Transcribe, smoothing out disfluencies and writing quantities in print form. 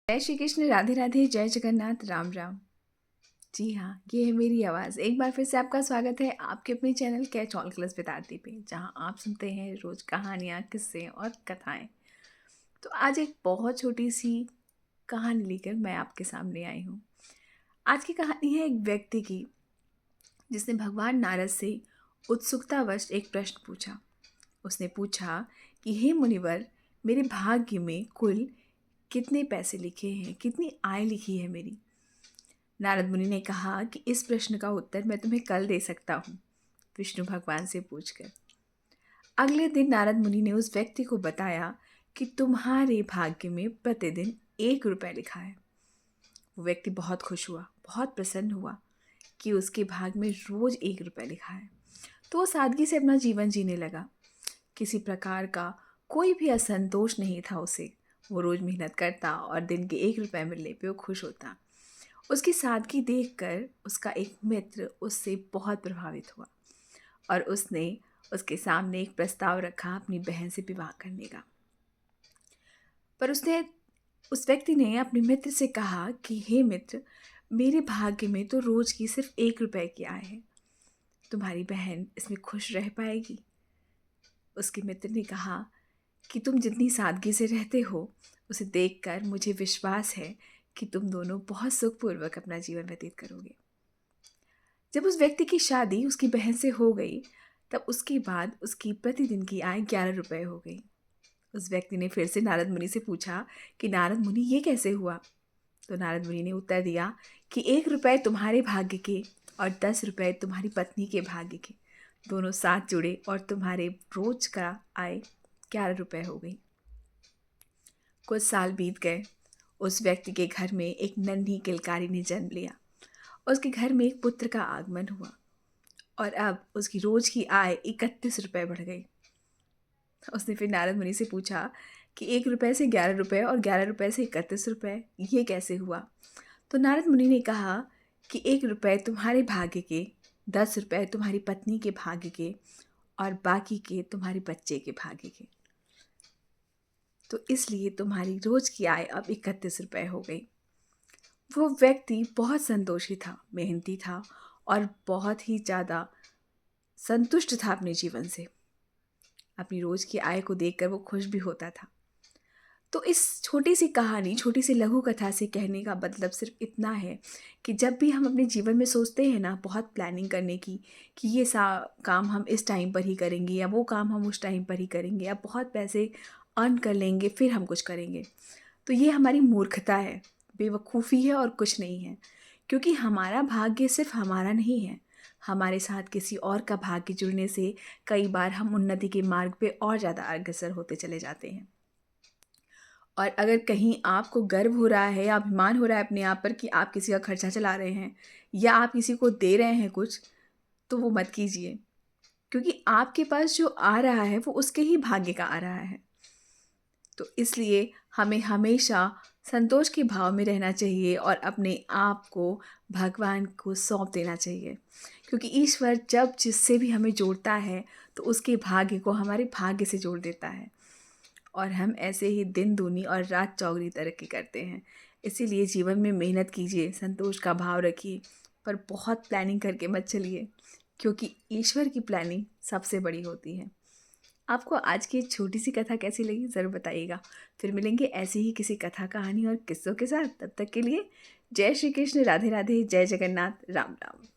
जय श्री कृष्ण, राधे राधे, जय जगन्नाथ, राम राम। जी हाँ, ये है मेरी आवाज़। एक बार फिर से आपका स्वागत है आपके अपने channel catch all class with Aarti पे, जहाँ आप सुनते हैं रोज़ कहानियाँ, किस्से और कथाएँ। तो आज एक बहुत छोटी सी कहानी लेकर मैं आपके सामने आई हूँ। आज की कहानी है एक व्यक्ति की, जिसने भगवान नारद से उत्सुकतावश एक प्रश्न पूछा। उसने पूछा कि हे मुनिवर, मेरे भाग्य में कुल कितने पैसे लिखे हैं, कितनी आय लिखी है मेरी। नारद मुनि ने कहा कि इस प्रश्न का उत्तर मैं तुम्हें कल दे सकता हूँ, विष्णु भगवान से पूछकर। अगले दिन नारद मुनि ने उस व्यक्ति को बताया कि तुम्हारे भाग्य में प्रतिदिन 1 रुपये लिखा है। वो व्यक्ति बहुत खुश हुआ, बहुत प्रसन्न हुआ कि उसके भाग्य में रोज 1 रुपये लिखा है। तो वो सादगी से अपना जीवन जीने लगा। किसी प्रकार का कोई भी असंतोष नहीं था उसे। वो रोज मेहनत करता और दिन के 1 रुपये मिलने पे वो खुश होता। उसकी सादगी देखकर उसका एक मित्र उससे बहुत प्रभावित हुआ और उसने उसके सामने एक प्रस्ताव रखा अपनी बहन से विवाह करने का। पर उस व्यक्ति ने अपने मित्र से कहा कि हे मित्र, मेरे भाग्य में तो रोज की सिर्फ 1 रुपये की आय है। तुम्हारी बहन इसमें खुश रह पाएगी? उसके मित्र ने कहा कि तुम जितनी सादगी से रहते हो, उसे देखकर मुझे विश्वास है कि तुम दोनों बहुत सुखपूर्वक अपना जीवन व्यतीत करोगे। जब उस व्यक्ति की शादी उसकी बहन से हो गई, तब उसके बाद उसकी प्रतिदिन की आय 11 रुपये हो गई। उस व्यक्ति ने फिर से नारद मुनि से पूछा कि नारद मुनि, ये कैसे हुआ? तो नारद मुनि ने उत्तर दिया कि 1 रुपये तुम्हारे भाग्य के और 10 रुपये तुम्हारी पत्नी के भाग्य के, दोनों साथ जुड़े और तुम्हारे रोज का आय 11 रुपये हो गई। कुछ साल बीत गए। उस व्यक्ति के घर में एक नन्ही किलकारी ने जन्म लिया। उसके घर में एक पुत्र का आगमन हुआ और अब उसकी रोज की आय 31 रुपये बढ़ गई। उसने फिर नारद मुनि से पूछा कि 1 रुपये से 11 रुपये और 11 रुपये से 31 रुपये, ये कैसे हुआ? तो नारद मुनि ने कहा कि 1 रुपये तुम्हारे भाग्य के, 10 रुपये तुम्हारी पत्नी के भाग्य के और बाकी के तुम्हारे बच्चे के भाग्य के। तो इसलिए तुम्हारी रोज की आय अब 31 रुपये हो गई। वो व्यक्ति बहुत संतोषी था, मेहनती था और बहुत ही ज़्यादा संतुष्ट था अपने जीवन से। अपनी रोज की आय को देखकर वो खुश भी होता था। तो इस छोटी सी कहानी, छोटी सी लघु कथा से कहने का मतलब सिर्फ इतना है कि जब भी हम अपने जीवन में सोचते हैं ना, बहुत प्लानिंग करने की, कि ये काम हम इस टाइम पर ही करेंगे या वो काम हम उस टाइम पर ही करेंगे या बहुत पैसे अर्न कर लेंगे फिर हम कुछ करेंगे, तो ये हमारी मूर्खता है, बेवकूफ़ी है और कुछ नहीं है। क्योंकि हमारा भाग्य सिर्फ हमारा नहीं है। हमारे साथ किसी और का भाग्य जुड़ने से कई बार हम उन्नति के मार्ग पे और ज़्यादा अग्रसर होते चले जाते हैं। और अगर कहीं आपको गर्व हो रहा है या अभिमान हो रहा है अपने आप पर कि आप किसी का खर्चा चला रहे हैं या आप किसी को दे रहे हैं कुछ, तो वो मत कीजिए। क्योंकि आपके पास जो आ रहा है वो उसके ही भाग्य का आ रहा है। तो इसलिए हमें हमेशा संतोष के भाव में रहना चाहिए और अपने आप को भगवान को सौंप देना चाहिए। क्योंकि ईश्वर जब जिससे भी हमें जोड़ता है तो उसके भाग्य को हमारे भाग्य से जोड़ देता है और हम ऐसे ही दिन दूनी और रात चौगुनी तरक्की करते हैं। इसीलिए जीवन में मेहनत कीजिए, संतोष का भाव रखिए, पर बहुत प्लानिंग करके मत चलिए, क्योंकि ईश्वर की प्लानिंग सबसे बड़ी होती है। आपको आज की छोटी सी कथा कैसी लगी ज़रूर बताइएगा। फिर मिलेंगे ऐसी ही किसी कथा, कहानी और किस्सों के साथ। तब तक के लिए जय श्री कृष्ण, राधे राधे, जय जगन्नाथ, राम राम।